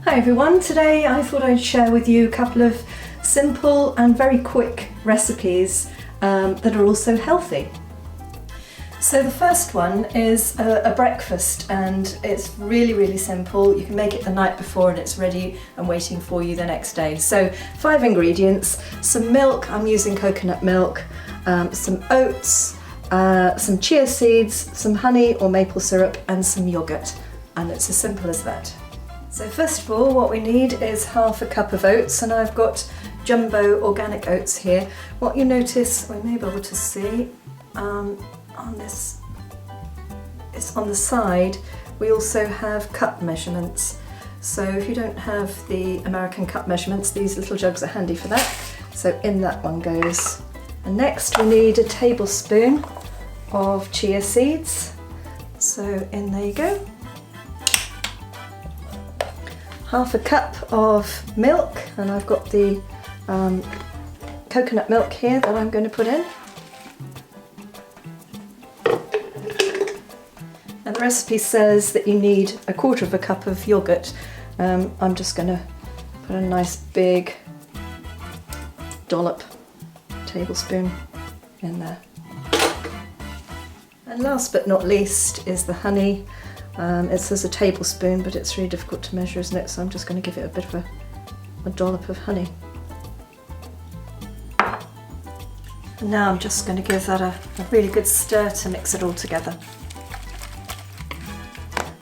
Hi everyone, today I thought I'd share with you a couple of simple and very quick recipes that are also healthy. So the first one is a breakfast, and it's really simple. You can make it the night before and it's ready and waiting for you the next day. So 5 ingredients: some milk, I'm using coconut milk, some oats, some chia seeds, some honey or maple syrup and some yogurt, and it's as simple as that. So first of all, what we need is half a cup of oats, and I've got jumbo organic oats here. What you notice, we may be able to see on this, is on the side we also have cup measurements. So if you don't have the American cup measurements, these little jugs are handy for that. So in that one goes. And next we need a tablespoon of chia seeds. So in there you go. Half a cup of milk, and I've got the coconut milk here that I'm going to put in. And the recipe says that you need a quarter of a cup of yogurt. I'm just going to put a nice big dollop, tablespoon, in there. And last but not least is the honey. It says a tablespoon, but it's really difficult to measure, isn't it? So I'm just going to give it a bit of a dollop of honey. And now I'm just going to give that a really good stir to mix it all together.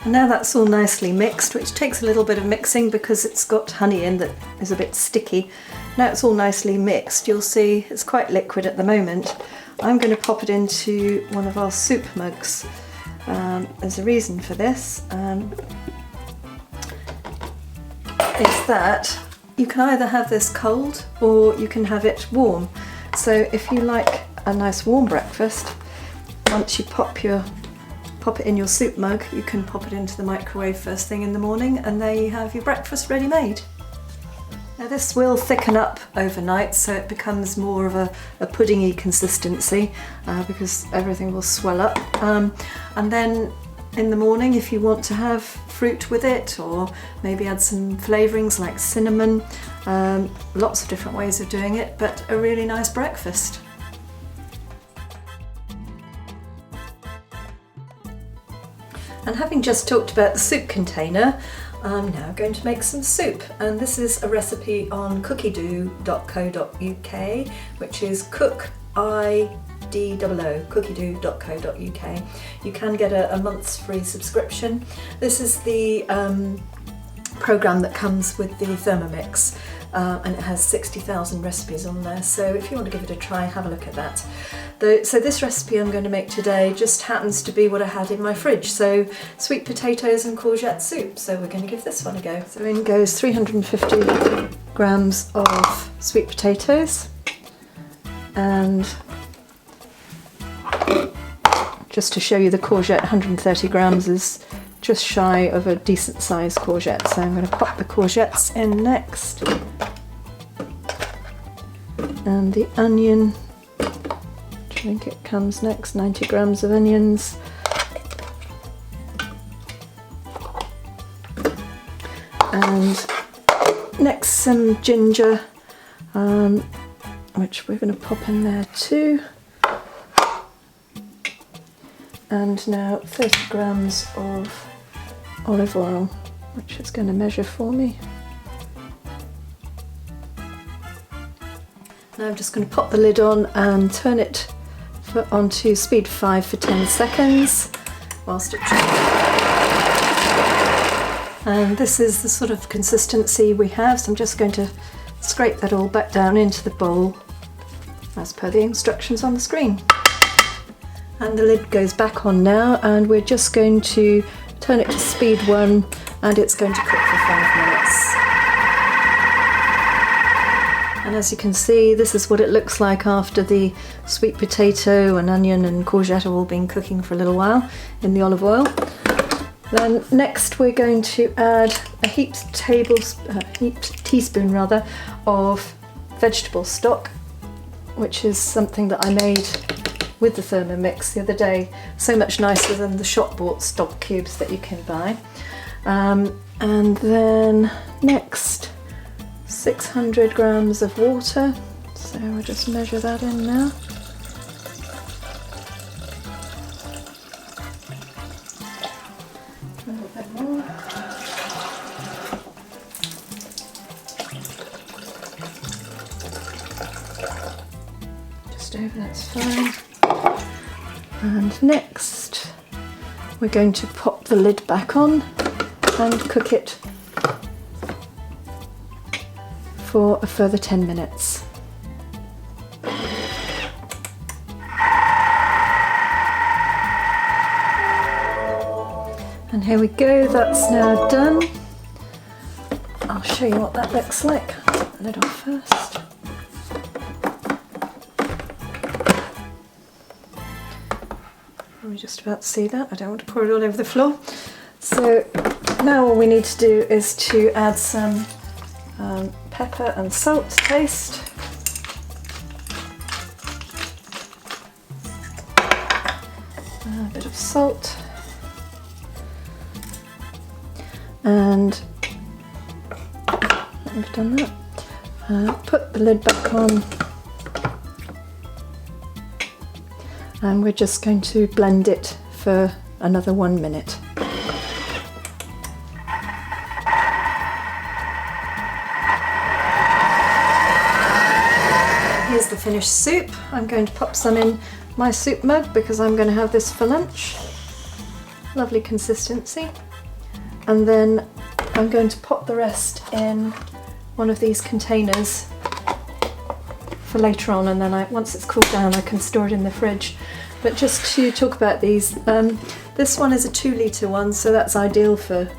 And now that's all nicely mixed, which takes a little bit of mixing because it's got honey in that is a bit sticky. Now it's all nicely mixed, you'll see it's quite liquid at the moment. I'm going to pop it into one of our soup mugs. There's a reason for this. It's that you can either have this cold or you can have it warm. So if you like a nice warm breakfast, once you pop it in your soup mug, you can pop it into the microwave first thing in the morning, and there you have your breakfast ready made. Now this will thicken up overnight, so it becomes more of a puddingy consistency because everything will swell up. And then in the morning, if you want to have fruit with it, or maybe add some flavourings like cinnamon, lots of different ways of doing it, but a really nice breakfast. And having just talked about the soup container, I'm now going to make some soup, and this is a recipe on cookiedoo.co.uk, which is cookiedoo.co.uk. You can get a month's free subscription. This is the program that comes with the Thermomix, and it has 60,000 recipes on there, so if you want to give it a try, have a look at that. So this recipe I'm going to make today just happens to be what I had in my fridge, so sweet potatoes and courgette soup, so we're going to give this one a go. So in goes 350 grams of sweet potatoes, and just to show you the courgette, 130 grams is just shy of a decent sized courgette, so I'm going to pop the courgettes in next, and the onion, I think it comes next, 90 grams of onions, and next some ginger, which we're going to pop in there too, and now 30 grams of olive oil, which it's going to measure for me. Now I'm just going to pop the lid on and turn it onto speed 5 for 10 seconds whilst it cooks. And this is the sort of consistency we have, so I'm just going to scrape that all back down into the bowl as per the instructions on the screen. And the lid goes back on now, and we're just going to turn it to speed 1, and it's going to cook for 5 minutes. And as you can see, this is what it looks like after the sweet potato and onion and courgette have all been cooking for a little while in the olive oil. Then next we're going to add a heaped teaspoon of vegetable stock, which is something that I made with the Thermomix the other day. So much nicer than the shop bought stock cubes that you can buy. And then next, 600 grams of water. So we'll just measure that in now. A little bit more. Just over, that's fine. And next, we're going to pop the lid back on and cook it for a further 10 minutes. And here we go, that's now done. I'll show you what that looks like. Put the lid off first. Probably just about to see that. I don't want to pour it all over the floor. So now all we need to do is to add some pepper and salt to taste. A bit of salt. And we've done that. Put the lid back on. And we're just going to blend it for another 1 minute. Here's the finished soup. I'm going to pop some in my soup mug because I'm going to have this for lunch. Lovely consistency. And then I'm going to pop the rest in one of these containers for later on, and then once it's cooled down I can store it in the fridge. But just to talk about these, this one is a 2-litre one, so that's ideal for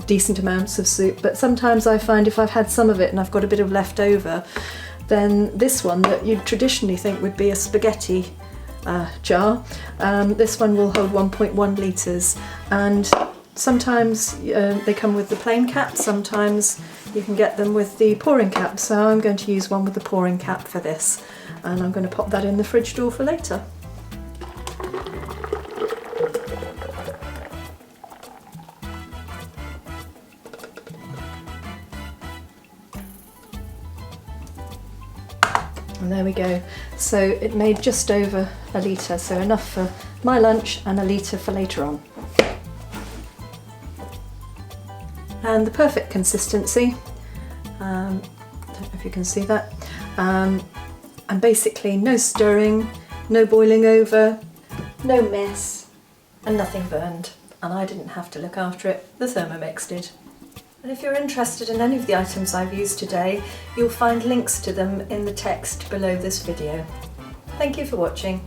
decent amounts of soup, but sometimes I find if I've had some of it and I've got a bit of left over, then this one that you'd traditionally think would be a spaghetti jar, this one will hold 1.1 litres, and sometimes they come with the plain cap, sometimes you can get them with the pouring cap, so I'm going to use one with the pouring cap for this, and I'm going to pop that in the fridge door for later. And there we go. So it made just over a litre, so enough for my lunch and a litre for later on. And the perfect consistency, I don't know if you can see that, and basically no stirring, no boiling over, no mess, and nothing burned. And I didn't have to look after it, the Thermomix did. And if you're interested in any of the items I've used today, you'll find links to them in the text below this video. Thank you for watching.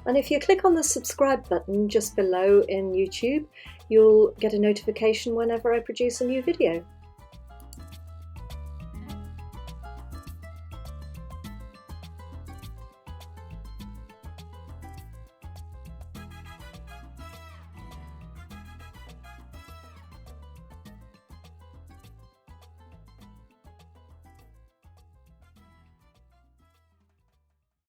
And if you click on the subscribe button just below in YouTube, you'll get a notification whenever I produce a new video.